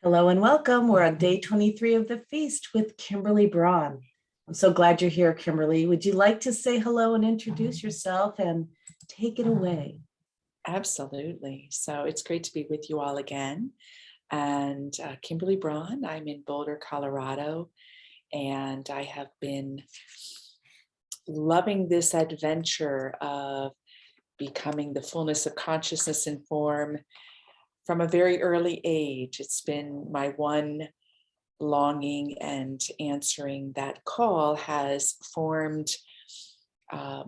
Hello and welcome. We're on day 23 of the feast with Kimberly Braun. I'm so glad you're here, Kimberly. Would you like to say hello and introduce yourself and take it away? Absolutely. So it's great to be with you all again. And Kimberly Braun, I'm in Boulder, Colorado, and I have been loving this adventure of becoming the fullness of consciousness in form from a very early age. It's been my one longing, and answering that call has formed the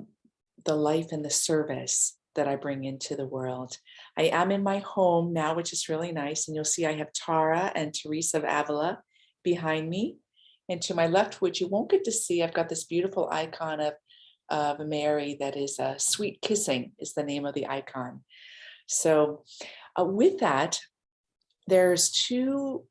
life and the service that I bring into the world. I am in my home now, which is really nice. And you'll see I have Tara and Teresa of Avila behind me. And to my left, which you won't get to see, I've got this beautiful icon of Mary that is Sweet Kissing is the name of the icon. So with that, there's two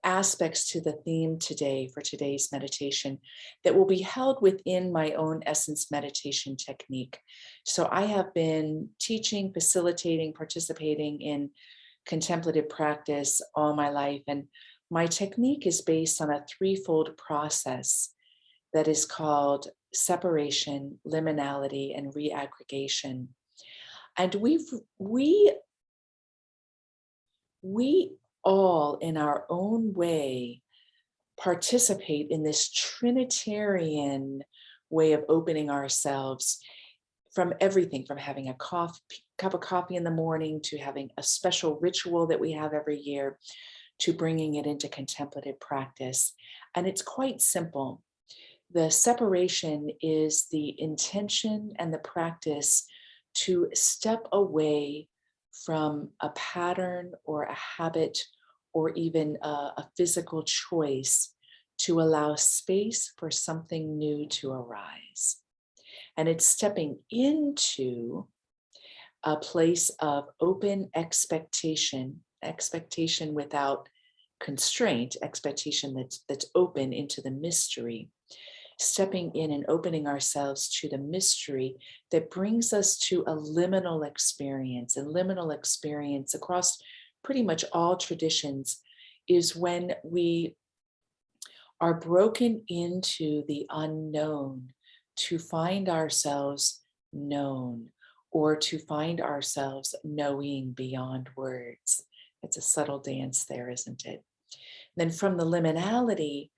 aspects to the theme today for today's meditation that will be held within my own essence meditation technique. So I have been teaching, facilitating, participating in contemplative practice all my life. And my technique is based on a threefold process that is called separation, liminality, and reaggregation. And we all in our own way participate in this Trinitarian way of opening ourselves from everything from having a cup of coffee in the morning to having a special ritual that we have every year to bringing it into contemplative practice. And it's quite simple. The separation is the intention and the practice to step away from a pattern or a habit or even a physical choice to allow space for something new to arise. And it's stepping into a place of open expectation without constraint, expectation that's open into the mystery, stepping in and opening ourselves to the mystery that brings us to a liminal experience. And liminal experience across pretty much all traditions is when we are broken into the unknown to find ourselves known, or to find ourselves knowing beyond words. It's a subtle dance there, isn't it? Then from the liminality,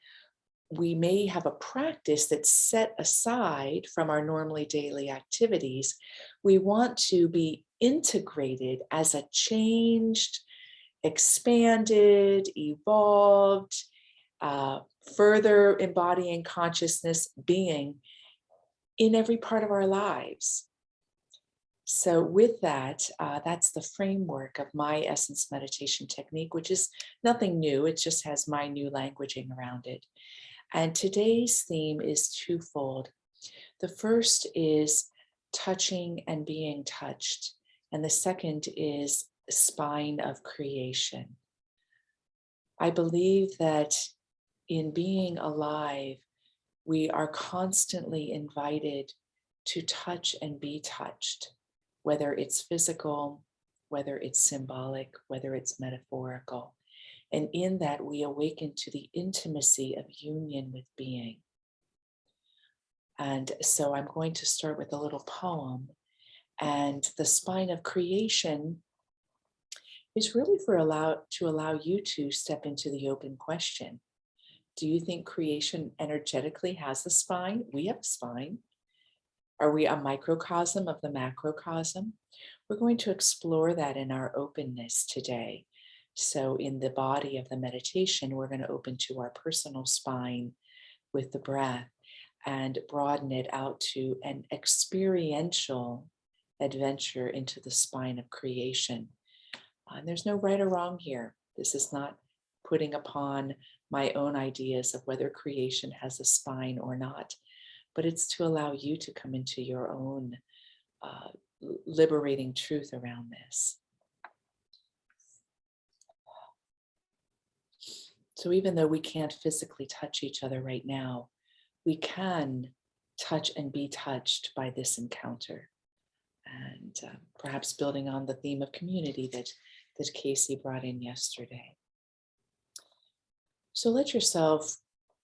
we may have a practice that's set aside from our normally daily activities. We want to be integrated as a changed, expanded, evolved, further embodying consciousness being in every part of our lives. So with that, that's the framework of my essence meditation technique, which is nothing new. It just has my new languaging around it. And today's theme is twofold. The first is touching and being touched. And the second is spine of creation. I believe that in being alive, we are constantly invited to touch and be touched, whether it's physical, whether it's symbolic, whether it's metaphorical. And in that, we awaken to the intimacy of union with being. And so I'm going to start with a little poem. And the spine of creation is really to allow you to step into the open question. Do you think creation energetically has a spine? We have a spine. Are we a microcosm of the macrocosm? We're going to explore that in our openness today. So in the body of the meditation, we're going to open to our personal spine with the breath and broaden it out to an experiential adventure into the spine of creation. And there's no right or wrong here. This is not putting upon my own ideas of whether creation has a spine or not, but it's to allow you to come into your own liberating truth around this. So even though we can't physically touch each other right now, we can touch and be touched by this encounter. And perhaps building on the theme of community that Casey brought in yesterday. So let yourself,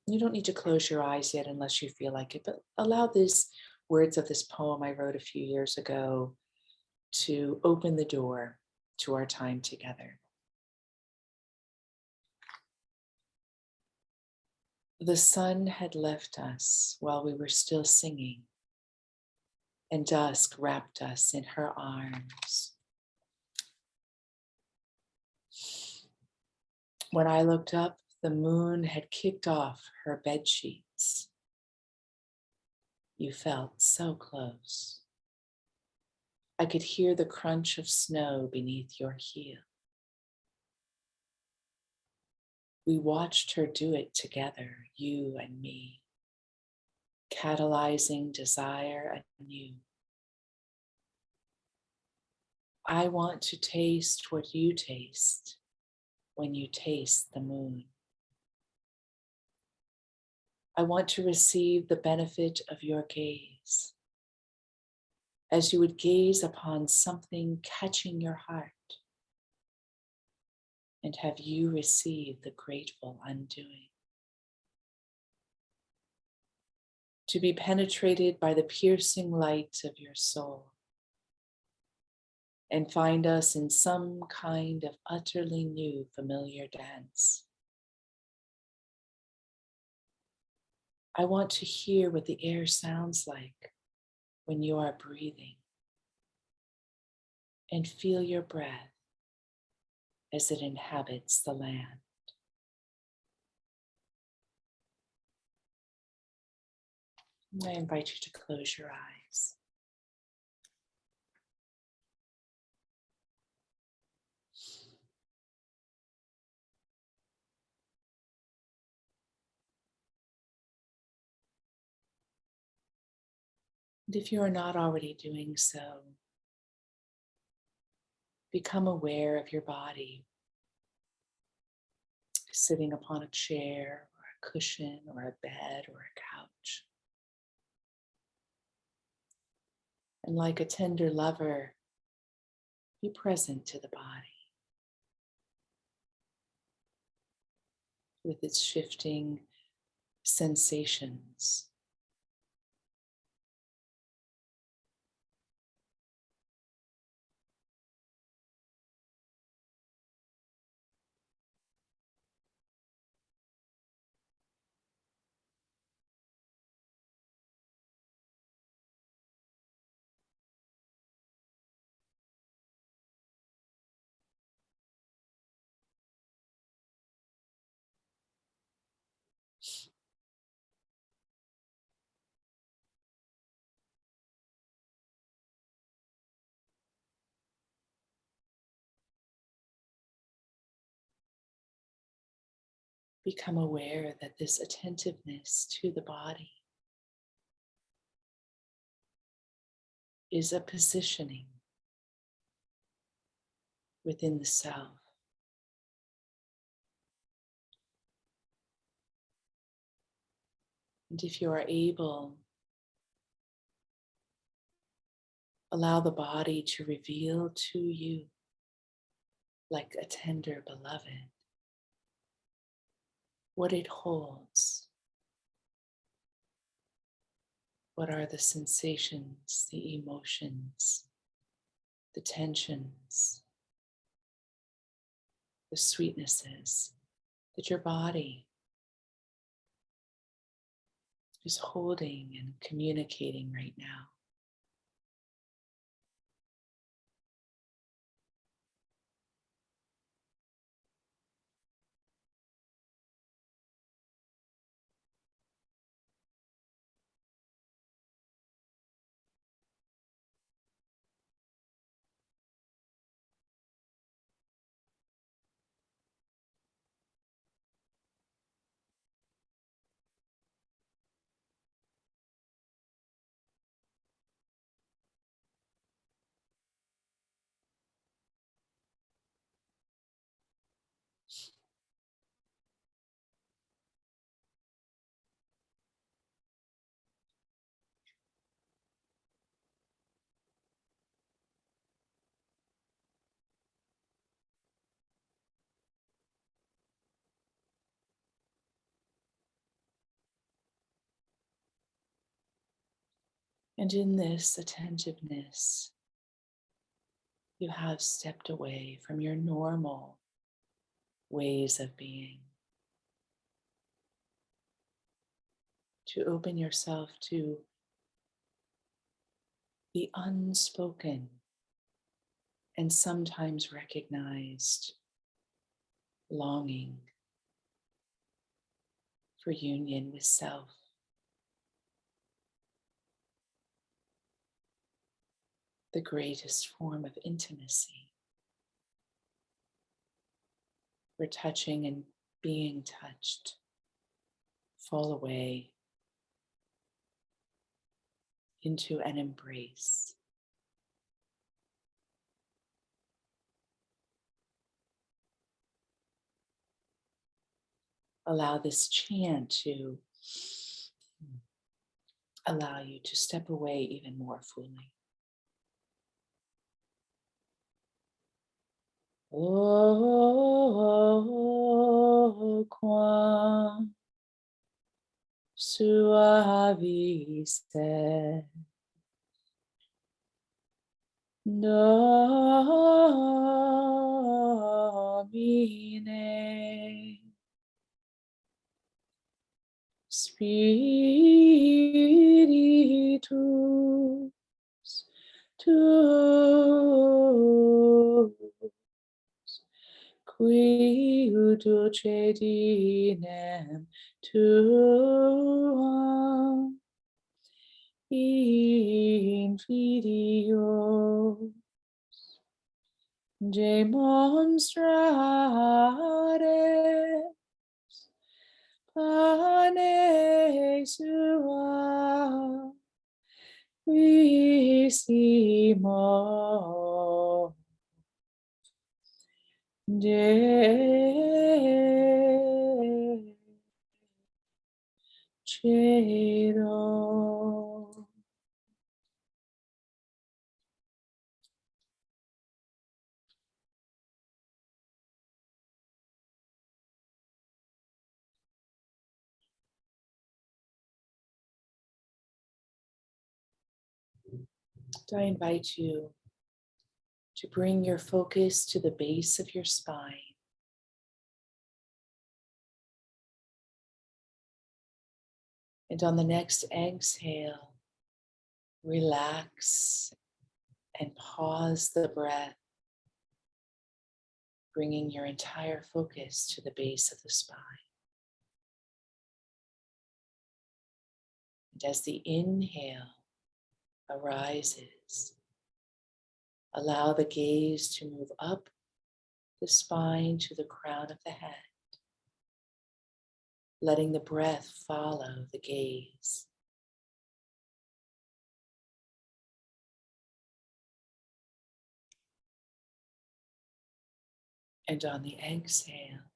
you don't need to close your eyes yet unless you feel like it, but allow these words of this poem I wrote a few years ago to open the door to our time together. The sun had left us while we were still singing, and dusk wrapped us in her arms. When I looked up, the moon had kicked off her bed sheets. You felt so close. I could hear the crunch of snow beneath your heel. We watched her do it together, you and me, catalyzing desire anew. I want to taste what you taste when you taste the moon. I want to receive the benefit of your gaze, as you would gaze upon something catching your heart, and have you receive the grateful undoing. To be penetrated by the piercing light of your soul, and find us in some kind of utterly new familiar dance. I want to hear what the air sounds like when you are breathing, and feel your breath as it inhabits the land. I invite you to close your eyes. And if you are not already doing so, become aware of your body, sitting upon a chair or a cushion or a bed or a couch. And like a tender lover, be present to the body with its shifting sensations. Become aware that this attentiveness to the body is a positioning within the self. And if you are able, allow the body to reveal to you, like a tender beloved, what it holds. What are the sensations, the emotions, the tensions, the sweetnesses that your body is holding and communicating right now? And in this attentiveness, you have stepped away from your normal ways of being to open yourself to the unspoken and sometimes recognized longing for union with self. The greatest form of intimacy, where touching and being touched fall away into an embrace. Allow this chant to allow you to step away even more fully. O quam suavis Domine Spiritus tuus, qui dulcedinem tuam in fidio demonstrare pane sua visimo Cero. I invite you to bring your focus to the base of your spine. And on the next exhale, relax and pause the breath, bringing your entire focus to the base of the spine. And as the inhale arises, allow the gaze to move up the spine to the crown of the head, letting the breath follow the gaze. And on the exhale,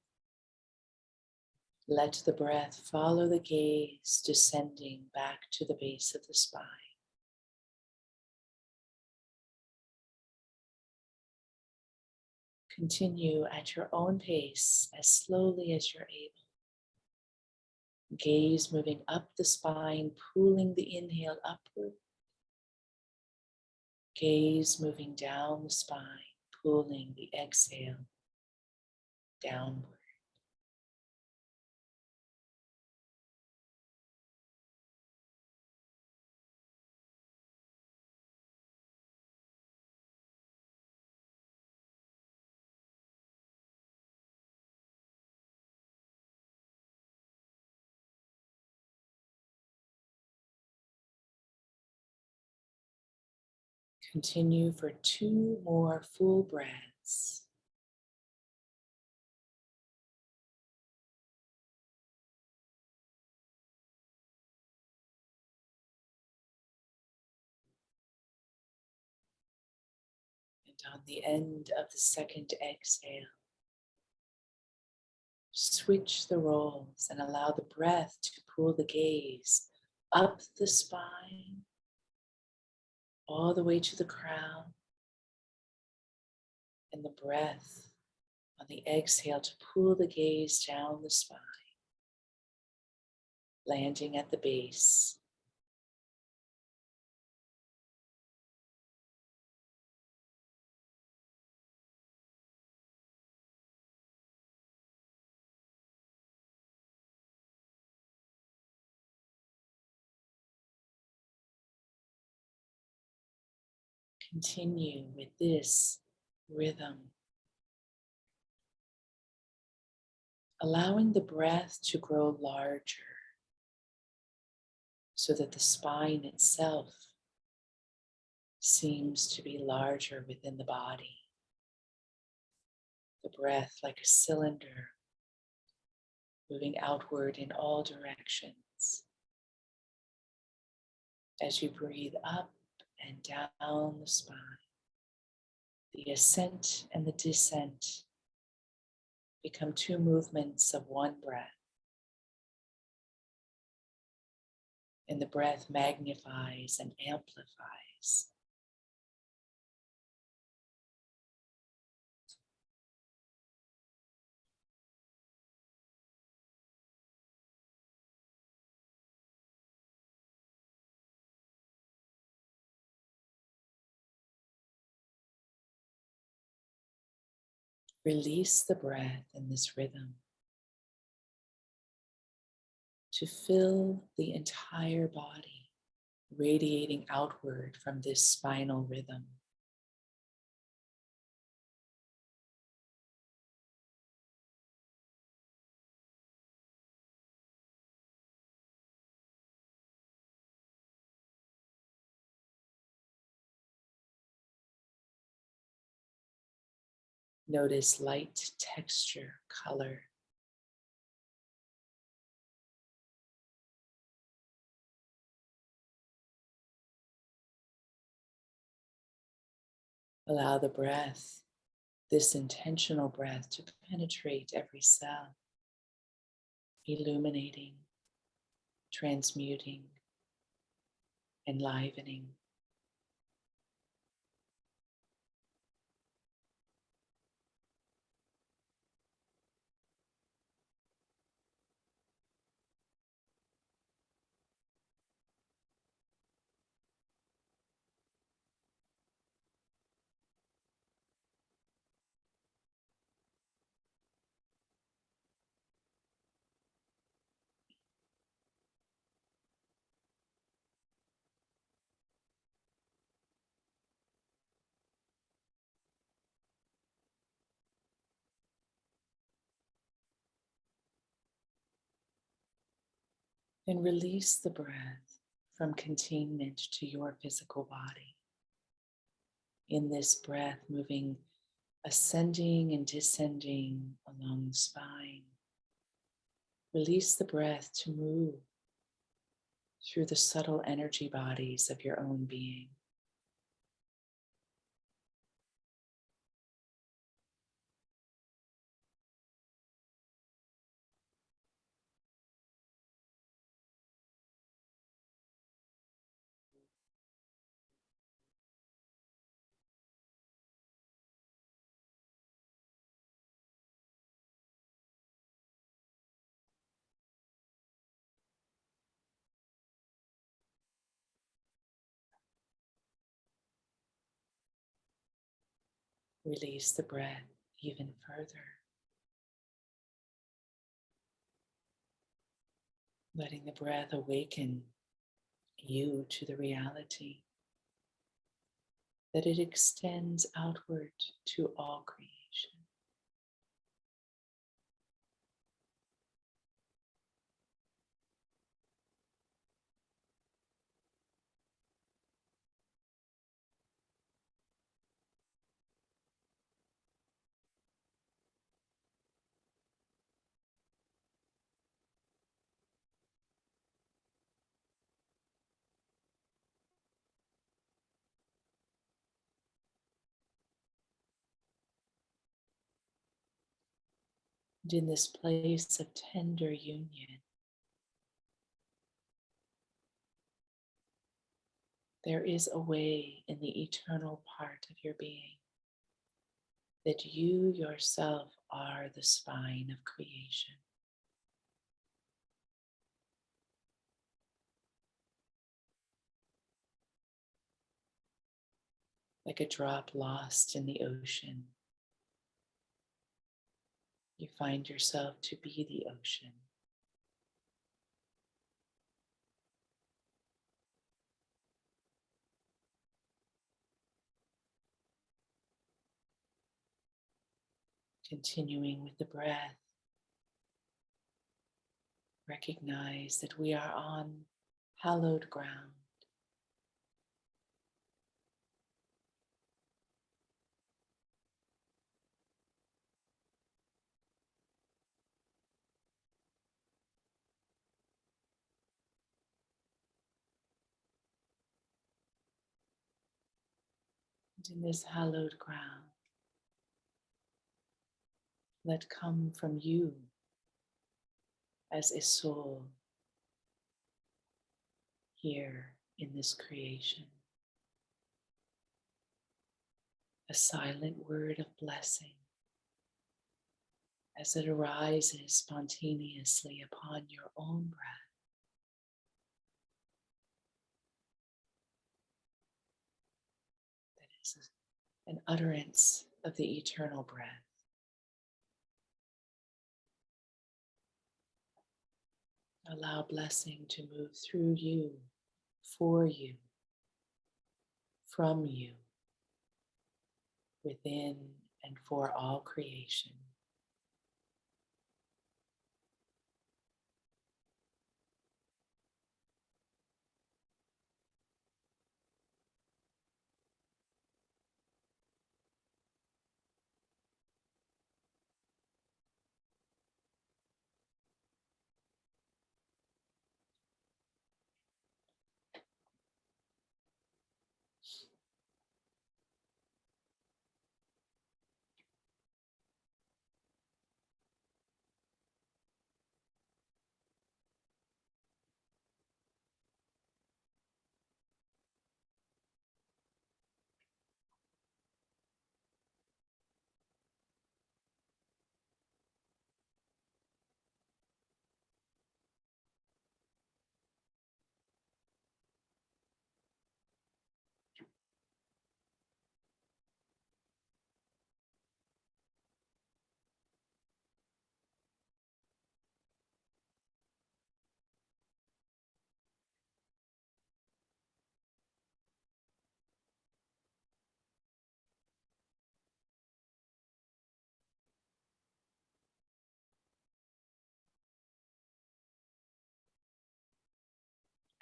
let the breath follow the gaze, descending back to the base of the spine. Continue at your own pace, as slowly as you're able. Gaze moving up the spine, pulling the inhale upward. Gaze moving down the spine, pulling the exhale downward. Continue for 2 more full breaths. And on the end of the second exhale, switch the roles and allow the breath to pull the gaze up the spine, all the way to the crown, and the breath on the exhale to pull the gaze down the spine, landing at the base. continue with this rhythm, allowing the breath to grow larger so that the spine itself seems to be larger within the body. The breath like a cylinder moving outward in all directions. As you breathe up and down the spine, the ascent and the descent become two movements of one breath. And the breath magnifies and amplifies. Release the breath in this rhythm to fill the entire body, radiating outward from this spinal rhythm. Notice light, texture, color. Allow the breath, this intentional breath, to penetrate every cell, illuminating, transmuting, enlivening. And release the breath from containment to your physical body. In this breath, moving, ascending and descending along the spine. Release the breath to move through the subtle energy bodies of your own being. Release the breath even further, letting the breath awaken you to the reality that it extends outward to all creation. And in this place of tender union, there is a way in the eternal part of your being that you yourself are the spine of creation. Like a drop lost in the ocean, you find yourself to be the ocean. Continuing with the breath, recognize that we are on hallowed ground. And in this hallowed ground, let come from you as a soul here in this creation a silent word of blessing as it arises spontaneously upon your own breath. That is an utterance of the eternal breath. Allow blessing to move through you, for you, from you, within and for all creation.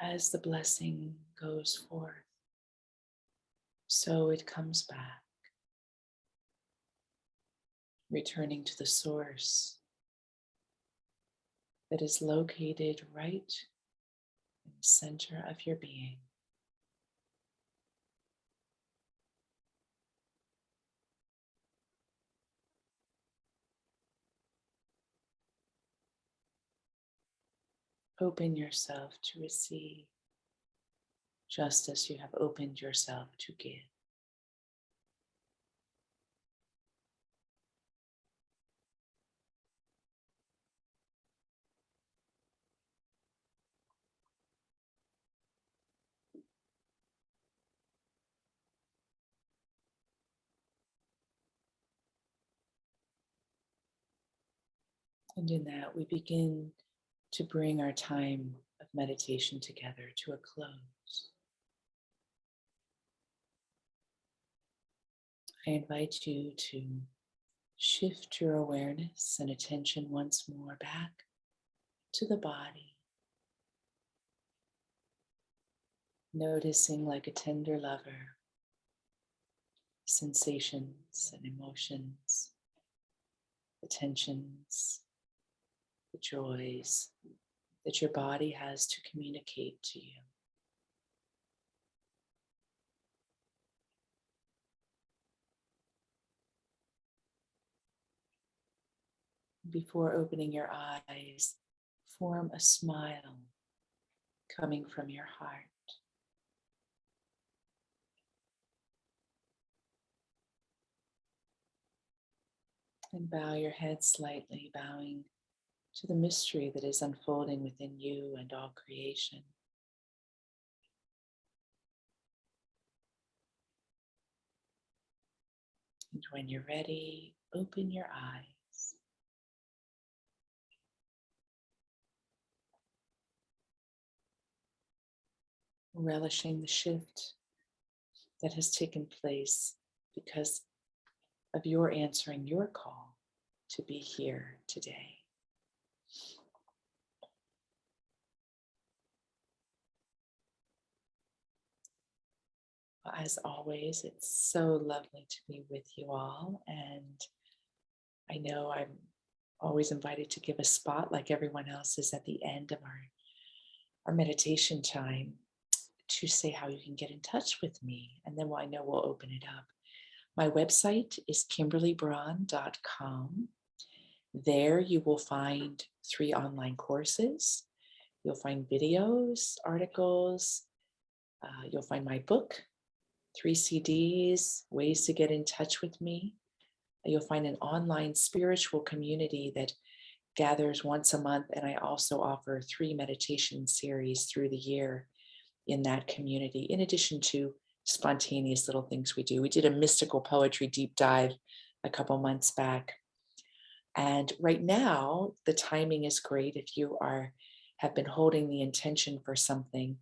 As the blessing goes forth, so it comes back, returning to the source that is located right in the center of your being. Open yourself to receive, just as you have opened yourself to give. And in that, we begin to bring our time of meditation together to a close. I invite you to shift your awareness and attention once more back to the body, noticing like a tender lover sensations and emotions, the tensions, the joys that your body has to communicate to you. Before opening your eyes, form a smile coming from your heart. And bow your head slightly, bowing to the mystery that is unfolding within you and all creation. And when you're ready, open your eyes. Relishing the shift that has taken place because of your answering your call. to be here today. As always, it's so lovely to be with you all. And I know I'm always invited to give a spot, like everyone else is, at the end of our meditation time, to say how you can get in touch with me. And then I know we'll open it up. My website is kimberlybraun.com. There you will find 3 online courses. You'll find videos, articles. You'll find my book, 3 CDs, ways to get in touch with me. You'll find an online spiritual community that gathers once a month. And I also offer 3 meditation series through the year in that community, in addition to spontaneous little things we do. We did a mystical poetry deep dive a couple months back. And right now, the timing is great if you have been holding the intention for something.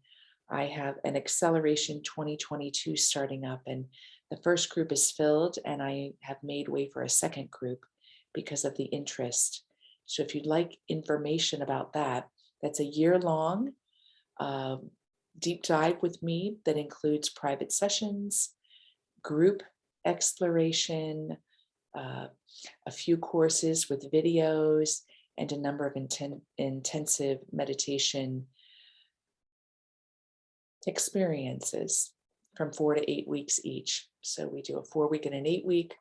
I have an Acceleration 2022 starting up, and the first group is filled, and I have made way for a second group because of the interest. So if you'd like information about that, that's a year-long deep dive with me that includes private sessions, group exploration, a few courses with videos, and a number of intensive meditation experiences from 4 to 8 weeks each. So we do a 4-week and an 8-week.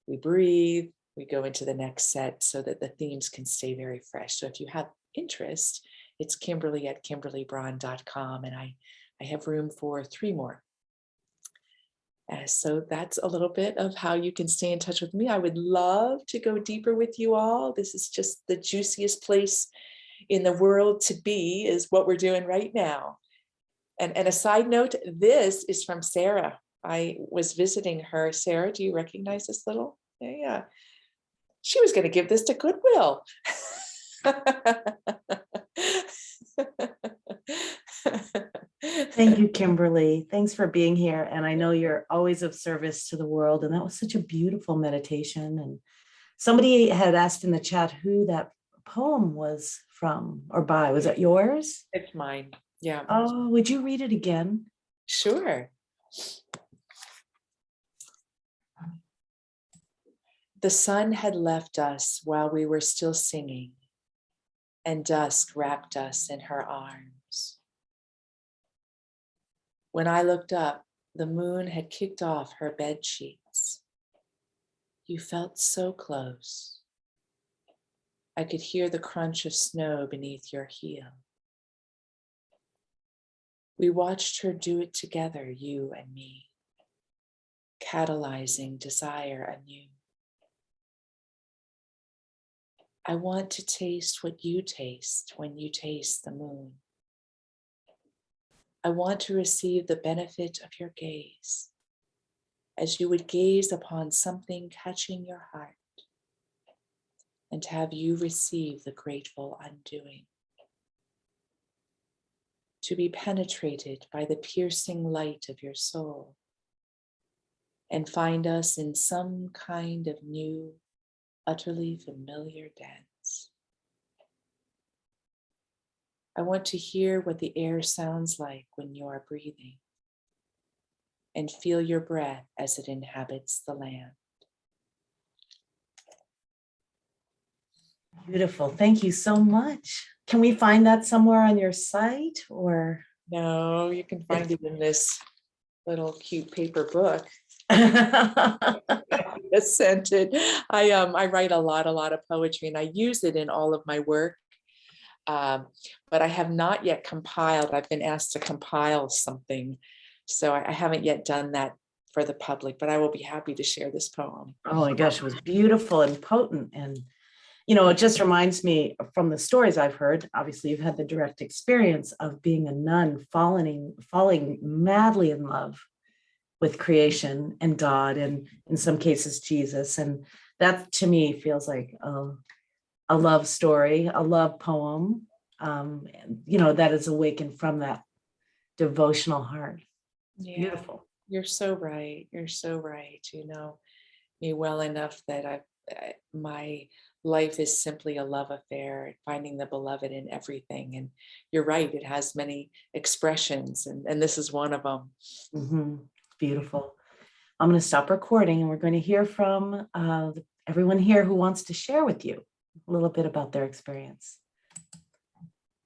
We breathe, we go into the next set so that the themes can stay very fresh. So if you have interest, it's kimberly@kimberlybraun.com, and I have room for 3 more. So that's a little bit of how you can stay in touch with me. I would love to go deeper with you all. This is just the juiciest place in the world to be, is what we're doing right now. And a side note, this is from Sarah. I was visiting her. Sarah, do you recognize this little? Yeah. She was going to give this to Goodwill. Thank you, Kimberly. Thanks for being here. And I know you're always of service to the world. And that was such a beautiful meditation. And somebody had asked in the chat who that poem was from or by. Was it yours? It's mine. Yeah. Oh, would you read it again? Sure. The sun had left us while we were still singing, and dusk wrapped us in her arms. When I looked up, the moon had kicked off her bed sheets. You felt so close. I could hear the crunch of snow beneath your heel. We watched her do it together, you and me, catalyzing desire anew. I want to taste what you taste when you taste the moon. I want to receive the benefit of your gaze, as you would gaze upon something catching your heart, and have you receive the grateful undoing. To be penetrated by the piercing light of your soul, and find us in some kind of new, utterly familiar dance. I want to hear what the air sounds like when you are breathing, and feel your breath as it inhabits the land. Beautiful. Thank you so much. Can we find that somewhere on your site or? No, you can find it in this little cute paper book. Scented. I write a lot of poetry, and I use it in all of my work. But I have not yet compiled. I've been asked to compile something, so I haven't yet done that for the public, but I will be happy to share this poem. Oh my gosh, it was beautiful and potent. And, it just reminds me from the stories I've heard. Obviously, you've had the direct experience of being a nun, falling madly in love with creation and God, and in some cases, Jesus. And that to me feels like a love story, a love poem, that is awakened from that devotional heart. Yeah, beautiful. You're so right. You're so right. You know me well enough that I've my life is simply a love affair, finding the beloved in everything. And you're right, it has many expressions, and this is one of them. Mhm. Beautiful. I'm going to stop recording and we're going to hear from everyone here who wants to share with you a little bit about their experience.